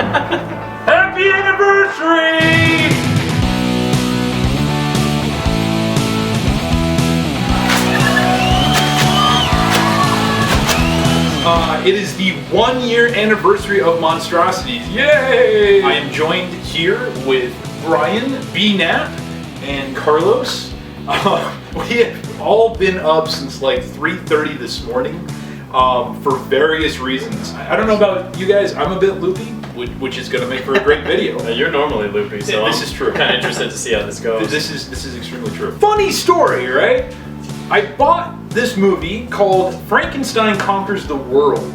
Happy anniversary! It is the 1-year anniversary of Monstrosities. Yay! I am joined here with Brian, B-Nap, and Carlos. We have all been up since like 3:30 this morning for various reasons. I don't know about you guys, I'm a bit loopy, which is going to make for a great video. You're normally loopy, so this is true. I'm kind of interested to see how this goes. This is extremely true. Funny story, right? I bought this movie called Frankenstein Conquers the World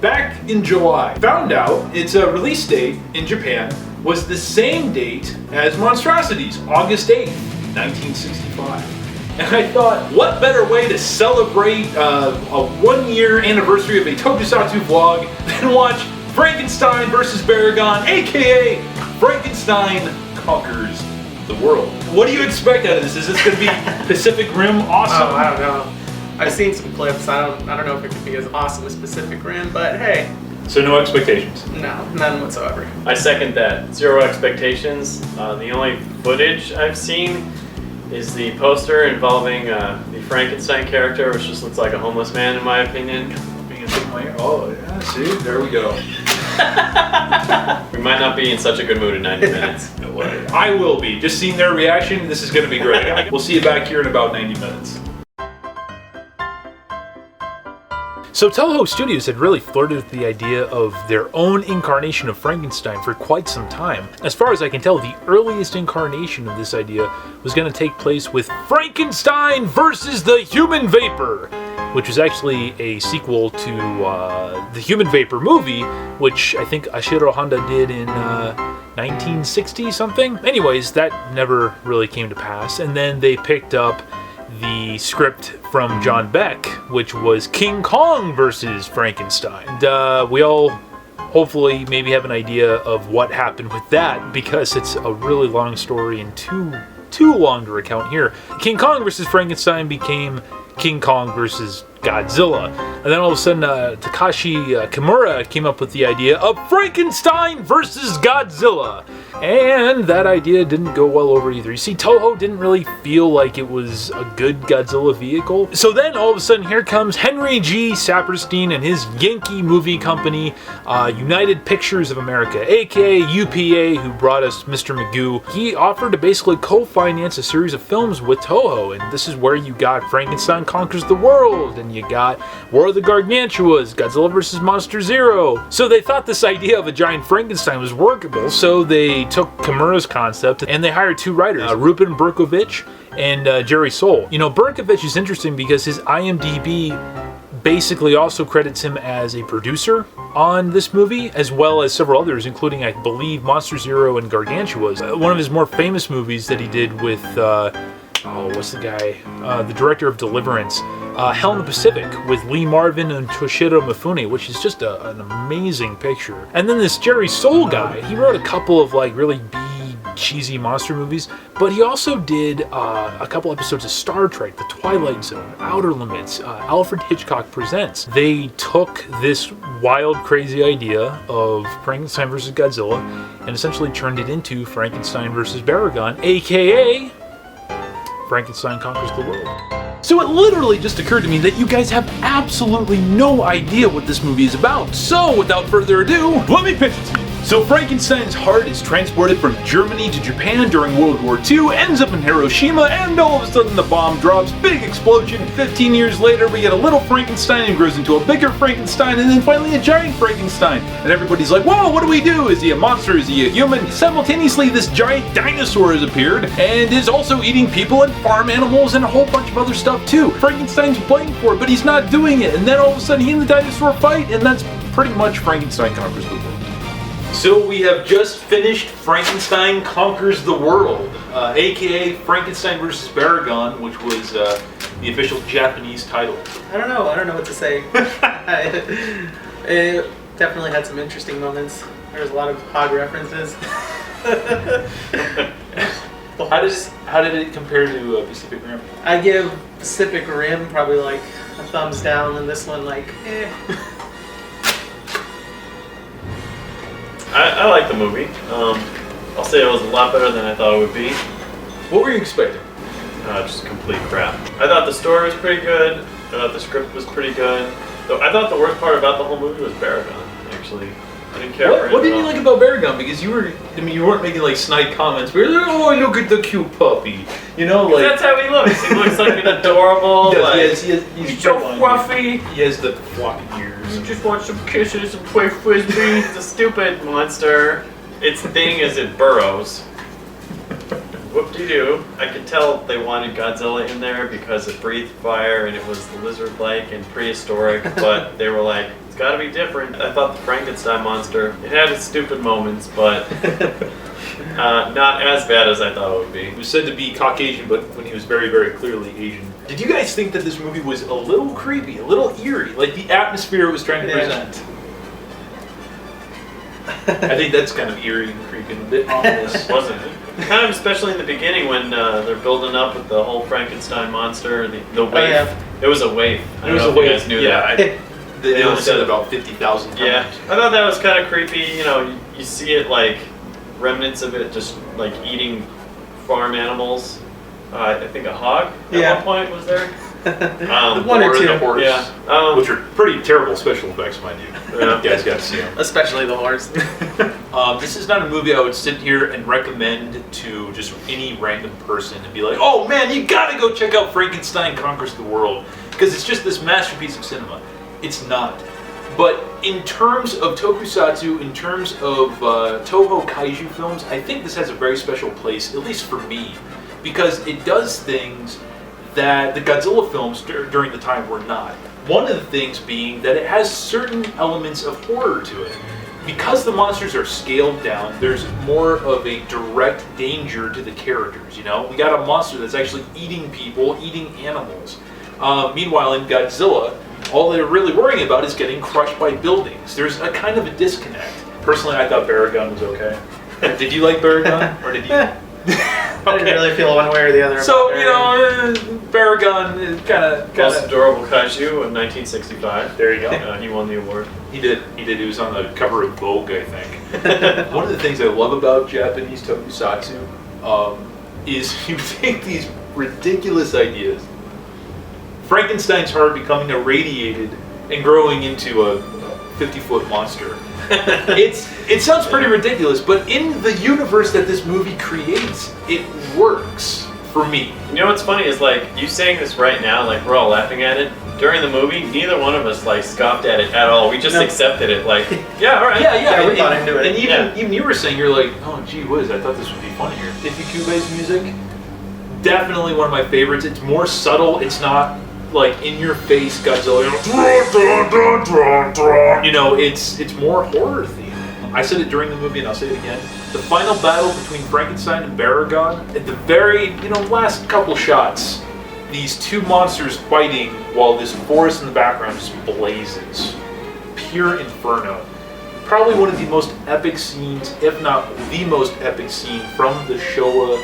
back in July. Found out its release date in Japan was the same date as Monstrosities, August 8th, 1965. And I thought, what better way to celebrate a 1-year anniversary of a Tokusatsu vlog than watch Frankenstein vs. Baragon, aka Frankenstein Conquers the World. What do you expect out of this? Is this going to be Pacific Rim awesome? Oh, I don't know. I've seen some clips. I don't know if it could be as awesome as Pacific Rim, but hey. So no expectations? No, none whatsoever. I second that. Zero expectations. The only footage I've seen is the poster involving the Frankenstein character, which just looks like a homeless man in my opinion. Oh yeah, see, there we go. We might not be in such a good mood in 90 minutes. I will be. Just seeing their reaction, this is going to be great. We'll see you back here in about 90 minutes. So Toho Studios had really flirted with the idea of their own incarnation of Frankenstein for quite some time. As far as I can tell, the earliest incarnation of this idea was going to take place with Frankenstein versus the Human Vapor, which was actually a sequel to the Human Vapor movie, which I think Ashiro Honda did in 1960 something. Anyways, that never really came to pass, and then they picked up the script from John Beck, which was King Kong versus Frankenstein. And we all hopefully maybe have an idea of what happened with that, because it's a really long story and too long to recount here. King Kong versus Frankenstein became King Kong versus Godzilla. And then all of a sudden, Takashi Kimura came up with the idea of Frankenstein versus Godzilla. And that idea didn't go well over either. You see, Toho didn't really feel like it was a good Godzilla vehicle. So then all of a sudden, here comes Henry G. Saperstein and his Yankee movie company, United Pictures of America, aka UPA, who brought us Mr. Magoo. He offered to basically co-finance a series of films with Toho, and this is where you got Frankenstein Conquers the World, and you got War of the Gargantuas, Godzilla vs. Monster Zero. So they thought this idea of a giant Frankenstein was workable, so they took Kimura's concept and they hired two writers, Ruben Berkovich and Jerry Soule. You know, Berkovich is interesting because his IMDb basically also credits him as a producer on this movie, as well as several others, including, I believe, Monster Zero and Gargantuas. One of his more famous movies that he did with, what's the guy? The director of Deliverance. Hell in the Pacific with Lee Marvin and Toshiro Mifune, which is just an amazing picture. And then this Jerry Soule guy, he wrote a couple of like really cheesy monster movies, but he also did a couple episodes of Star Trek, The Twilight Zone, Outer Limits, Alfred Hitchcock Presents. They took this wild, crazy idea of Frankenstein vs. Godzilla and essentially turned it into Frankenstein vs. Baragon, aka Frankenstein Conquers the World. So it literally just occurred to me that you guys have absolutely no idea what this movie is about. So without further ado, let me pitch it to you. So Frankenstein's heart is transported from Germany to Japan during World War II, ends up in Hiroshima, and all of a sudden the bomb drops, big explosion. 15 years later, we get a little Frankenstein and grows into a bigger Frankenstein, and then finally a giant Frankenstein. And everybody's like, whoa, what do we do? Is he a monster? Is he a human? Simultaneously, this giant dinosaur has appeared and is also eating people and farm animals and a whole bunch of other stuff too. Frankenstein's playing for it, but he's not doing it. And then all of a sudden, he and the dinosaur fight, and that's pretty much Frankenstein Conquers the World. So we have just finished Frankenstein Conquers the World, aka Frankenstein vs. Baragon, which was the official Japanese title. I don't know what to say. It definitely had some interesting moments. There was a lot of hog references. How did it compare to Pacific Rim? I give Pacific Rim probably like a thumbs down, and this one like, eh. I like the movie. I'll say it was a lot better than I thought it would be. What were you expecting? Just complete crap. I thought the story was pretty good. I thought the script was pretty good. Though I thought the worst part about the whole movie was Baragon, actually. I didn't care for him. What did you like about Baragon? Because you weren't making like snide comments. But you're like, oh, look at the cute puppy. You know, like that's how he looks. He looks like an adorable. He's so fluffy. He has the floppy ears. You just want some kisses and play frisbee. It's a stupid monster. Its thing is it burrows. Whoop-de-doo. I could tell they wanted Godzilla in there because it breathed fire and it was lizard-like and prehistoric, but they were like, it's gotta be different. I thought the Frankenstein monster, it had its stupid moments, but not as bad as I thought it would be. He was said to be Caucasian, but when he was very, very clearly Asian. Did you guys think that this movie was a little creepy, a little eerie, like the atmosphere it was trying to present? I think that's kind of eerie and creepy and a bit ominous. Wasn't it? Kind of, especially in the beginning when they're building up with the whole Frankenstein monster, the waif. Oh, yeah. It was a waif. I don't know if you guys knew that. They only said about 50,000 times. Yeah, I thought that was kind of creepy. You know, you see it like remnants of it just like eating farm animals. I think a hog at one point was there. One or two. The horse, yeah. Which are pretty terrible special effects, mind you. Yeah. You guys got to see them. Especially the horse. This is not a movie I would sit here and recommend to just any random person and be like, oh man, you gotta go check out Frankenstein Conquers the World, because it's just this masterpiece of cinema. It's not. But in terms of Tokusatsu, in terms of Toho kaiju films, I think this has a very special place, at least for me, because it does things that the Godzilla films during the time were not. One of the things being that it has certain elements of horror to it. Because the monsters are scaled down, there's more of a direct danger to the characters, you know? We got a monster that's actually eating people, eating animals. Meanwhile, in Godzilla, all they're really worrying about is getting crushed by buildings. There's a kind of a disconnect. Personally, I thought Baragon was okay. Did you like Baragon? Or did you... I didn't really feel one way or the other. So, you know, Baragon is kind of... Most Adorable Kaiju of 1965. There you go. He won the award. He did. He was on the cover of Vogue, I think. One of the things I love about Japanese Tokusatsu is you take these ridiculous ideas. Frankenstein's heart becoming irradiated and growing into a 50-foot monster. It sounds pretty ridiculous, but in the universe that this movie creates, it works for me. You know what's funny is like you saying this right now, like we're all laughing at it. During the movie, neither one of us like scoffed at it at all. We just accepted it. Like, yeah, all right. Yeah, we thought into it. And even you were saying, you're like, oh, gee whiz, I thought this would be funnier. Ifikube's music, definitely one of my favorites. It's more subtle. It's not like in your face Godzilla. You know, it's more horror themed. I said it during the movie, and I'll say it again. The final battle between Frankenstein and Baragon, at the very, last couple shots, these two monsters fighting while this forest in the background just blazes. Pure inferno. Probably one of the most epic scenes, if not the most epic scene from the Showa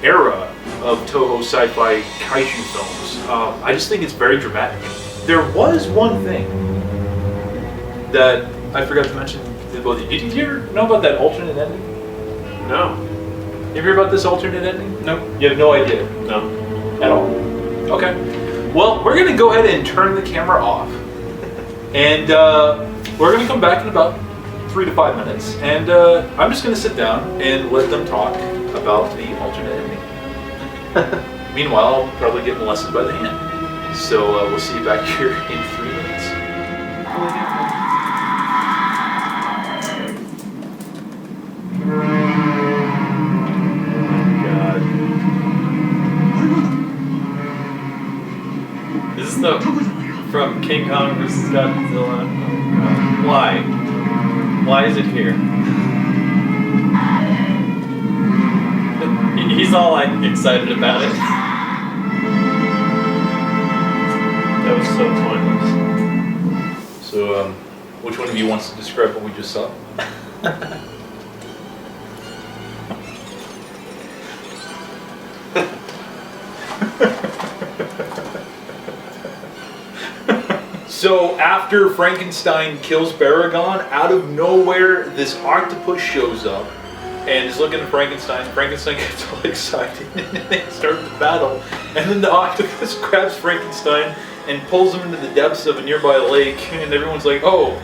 era of Toho sci-fi kaiju films. I just think it's very dramatic. There was one thing that I forgot to mention. Did you hear know about that alternate ending? No. You hear about this alternate ending? No. You have no idea? No. At all? Okay. Well, we're going to go ahead and turn the camera off. And we're going to come back in about 3 to 5 minutes. And I'm just going to sit down and let them talk about the alternate ending. Meanwhile, I'll probably get molested by the hand. So we'll see you back here in 3 minutes. Is this from King Kong vs. Godzilla? Why? Why is it here? He's all like excited about it. That was so pointless. So, which one of you wants to describe what we just saw? So after Frankenstein kills Baragon, out of nowhere, this octopus shows up and is looking at Frankenstein. Frankenstein gets all excited and they start the battle. And then the octopus grabs Frankenstein and pulls him into the depths of a nearby lake. And everyone's like, oh,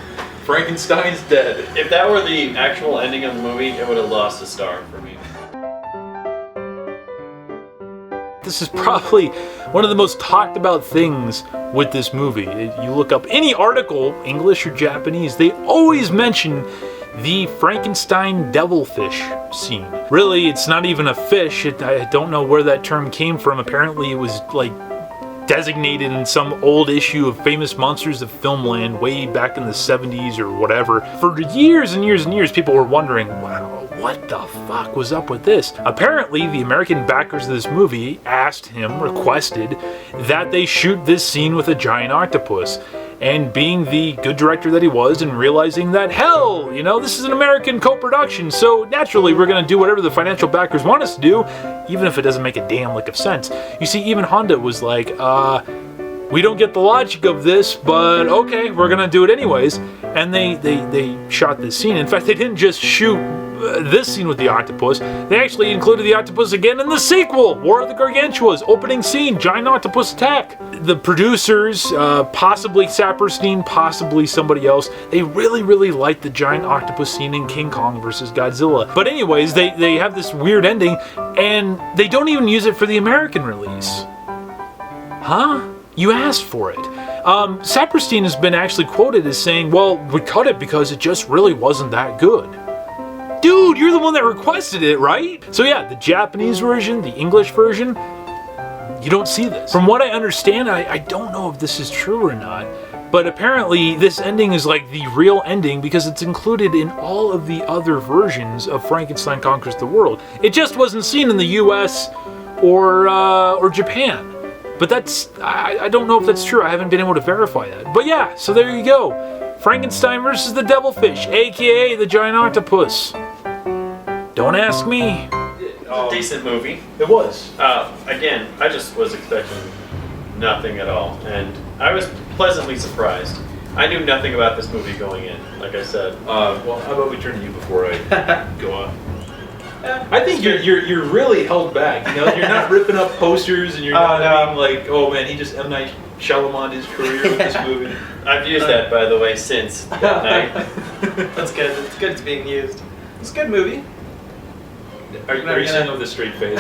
Frankenstein's dead. If that were the actual ending of the movie, it would have lost a star for me. This is probably one of the most talked about things with this movie. You look up any article, English or Japanese, they always mention the Frankenstein devilfish scene. Really, it's not even a fish. I don't know where that term came from. Apparently it was like designated in some old issue of Famous Monsters of Filmland way back in the 70s or whatever. For years and years and years, people were wondering, wow, what the fuck was up with this? Apparently, the American backers of this movie asked him, requested, that they shoot this scene with a giant octopus. And being the good director that he was and realizing that, hell, you know, this is an American co-production, so naturally we're going to do whatever the financial backers want us to do, even if it doesn't make a damn lick of sense. You see, even Honda was like, we don't get the logic of this, but okay, we're going to do it anyways. And they shot this scene. In fact, they didn't just shoot this scene with the octopus. They actually included the octopus again in the sequel, War of the Gargantuas, opening scene, giant octopus attack. The producers, possibly Saperstein, possibly somebody else, they really liked the giant octopus scene in King Kong vs. Godzilla. But anyways, they have this weird ending, and they don't even use it for the American release. Huh? You asked for it. Saperstein has been actually quoted as saying, well, we cut it because it just really wasn't that good. Dude, you're the one that requested it, right? So yeah, the Japanese version, the English version, you don't see this. From what I understand, I don't know if this is true or not, but apparently this ending is like the real ending because it's included in all of the other versions of Frankenstein Conquers the World. It just wasn't seen in the US or Japan. But I don't know if that's true. I haven't been able to verify that. But yeah, so there you go. Frankenstein versus the devilfish, aka the giant octopus. Don't ask me. Decent movie. It was. Again, I just was expecting nothing at all, and I was pleasantly surprised. I knew nothing about this movie going in, like I said. Well, how about we turn to you before I go on? I think you're really held back. You know, you're not ripping up posters, and you're not being like, oh man, he just M. Night Shyamalan his career with this movie. I've used that, by the way, since that night. That's good. It's good it's being used. It's a good movie. Are you saying it with a straight face?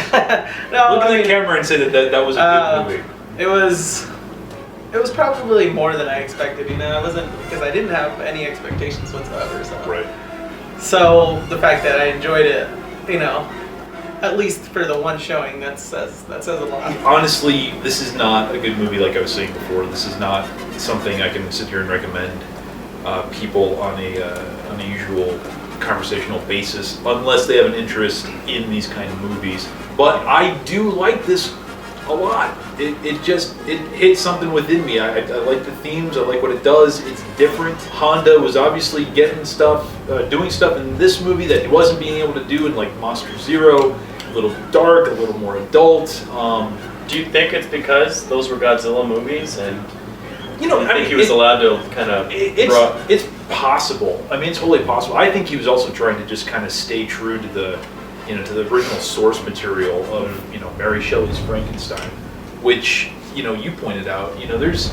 No, Look at the camera and say that was a good movie. It was probably more than I expected. You know, it wasn't because I didn't have any expectations whatsoever. So. Right. So the fact that I enjoyed it, you know, at least for the one showing, that says a lot. Honestly, this is not a good movie. Like I was saying before, this is not something I can sit here and recommend people on a usual conversational basis unless they have an interest in these kind of movies. But I do like this a lot. It hits something within me. I like the themes. I like what it does. It's different. Honda was obviously getting stuff, doing stuff in this movie that he wasn't being able to do in like Monster Zero. A little dark, a little more adult. Do you think it's because those were Godzilla movies, and you know, I think he was allowed to kind of? It's possible. I mean, it's totally possible. I think he was also trying to just kind of stay true to the original source material of Mary Shelley's Frankenstein, which you pointed out. There's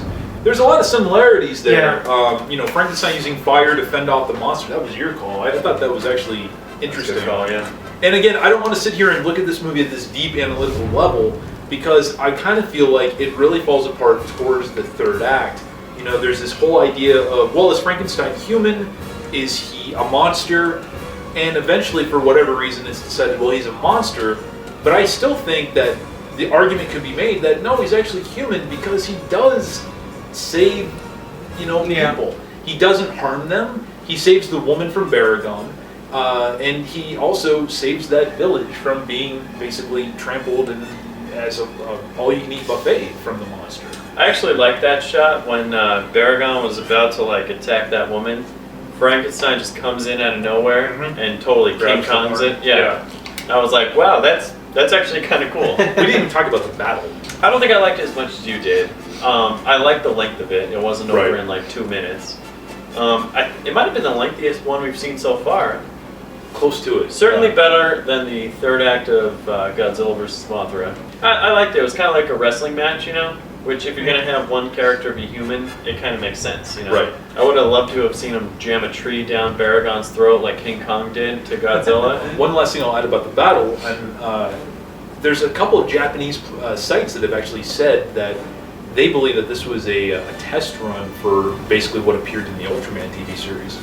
a lot of similarities there. Yeah. Frankenstein using fire to fend off the monster. That was your call. I thought that was actually interesting. Good call, yeah. And again, I don't want to sit here and look at this movie at this deep analytical level because I kind of feel like it really falls apart towards the third act. There's this whole idea of, well, is Frankenstein human? Is he a monster? And eventually, for whatever reason, it's decided, well, he's a monster. But I still think that the argument could be made that, no, he's actually human because he does save, people. He doesn't harm them. He saves the woman from Baragon. And he also saves that village from being basically trampled and as a all-you-can-eat buffet from the monster. I actually like that shot when Baragon was about to attack that woman. Frankenstein just comes in out of nowhere and totally King Kongs it. Yeah. I was like, wow, that's actually kind of cool. We didn't even talk about the battle. I don't think I liked it as much as you did. I like the length of it. It wasn't over Right. in like 2 minutes. It might have been the lengthiest one we've seen so far. Close to it. Certainly better than the third act of Godzilla vs. Mothra. I liked it. It was kind of like a wrestling match, you know? Which, if you're going to have one character be human, it kind of makes sense, you know? Right. I would have loved to have seen him jam a tree down Baragon's throat like King Kong did to Godzilla. One last thing I'll add about the battle, and there's a couple of Japanese sites that have actually said that they believe that this was a test run for basically what appeared in the Ultraman TV series.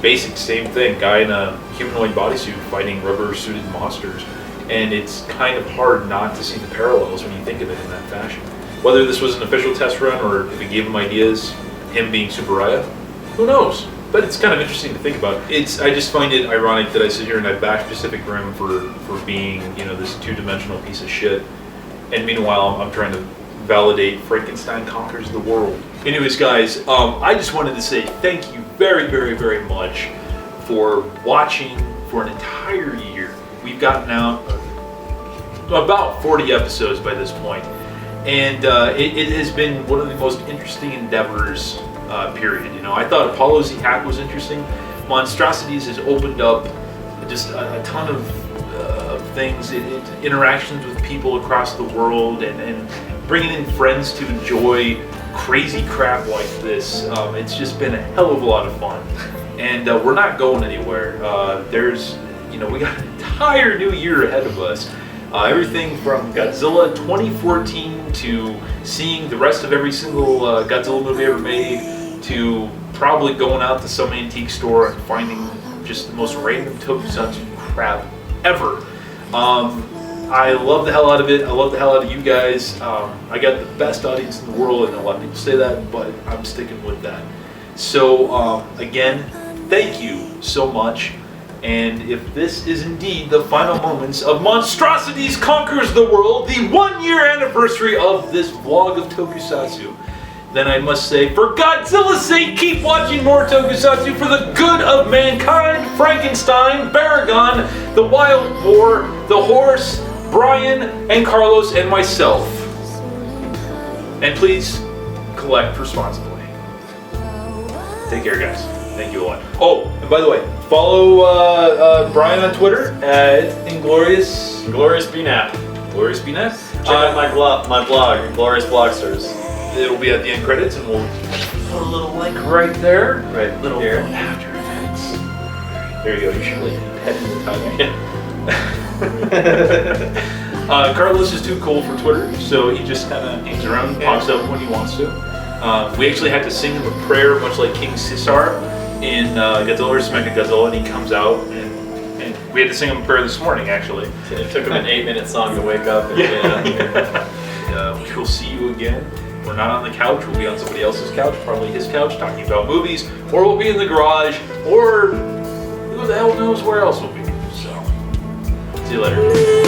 Basic same thing, guy in a humanoid bodysuit fighting rubber-suited monsters, and it's kind of hard not to see the parallels when you think of it in that fashion. Whether this was an official test run or if it gave him ideas, him being Tsuburaya, who knows? But it's kind of interesting to think about. I just find it ironic that I sit here and I bash Pacific Rim for being, you know, this two-dimensional piece of shit, and meanwhile I'm trying to validate Frankenstein Conquers the World. Anyways, guys, I just wanted to say thank you very, very, very much for watching for an entire year. We've gotten out about 40 episodes by this point, and it has been one of the most interesting endeavors, period. You know, I thought Apollo's the Act was interesting. Monstrosities has opened up just a ton of things, interactions with people across the world, and bringing in friends to enjoy crazy crap like this. It's just been a hell of a lot of fun, and we're not going anywhere. We got an entire new year ahead of us. Everything from Godzilla 2014 to seeing the rest of every single Godzilla movie ever made, to probably going out to some antique store and finding just the most random Tokusatsu crap ever. I love the hell out of it. I love the hell out of you guys. I got the best audience in the world, and a lot of people say that, but I'm sticking with that. So again, thank you so much. And if this is indeed the final moments of Monstrosities Conquers the World, the 1-year anniversary of this vlog of Tokusatsu, then I must say, for Godzilla's sake, keep watching more Tokusatsu for the good of mankind. Frankenstein, Baragon, the Wild Boar, the Horse, Brian, and Carlos, and myself. And please, collect responsibly. Take care, guys. Thank you a lot. Oh, and by the way, follow Brian on Twitter at Inglorious BNAP. Glorious BNAP? Check out my blog, Glorious Blogsters. It'll be at the end credits, and we'll put a little link right there. Right little here. After Effects. There you go. You should really head in the time. Carlos is too cool for Twitter, so he just kind of hangs around and pops up when he wants to. We actually had to sing him a prayer, much like King Caesar in Godzilla vs. Mechagodzilla, and he comes out, and we had to sing him a prayer this morning, actually. It took him an 8-minute song to wake up and get out here. We will see you again. We're not on the couch, we'll be on somebody else's couch, probably his couch, talking about movies, or we'll be in the garage, or who the hell knows where else we'll be. So, see you later.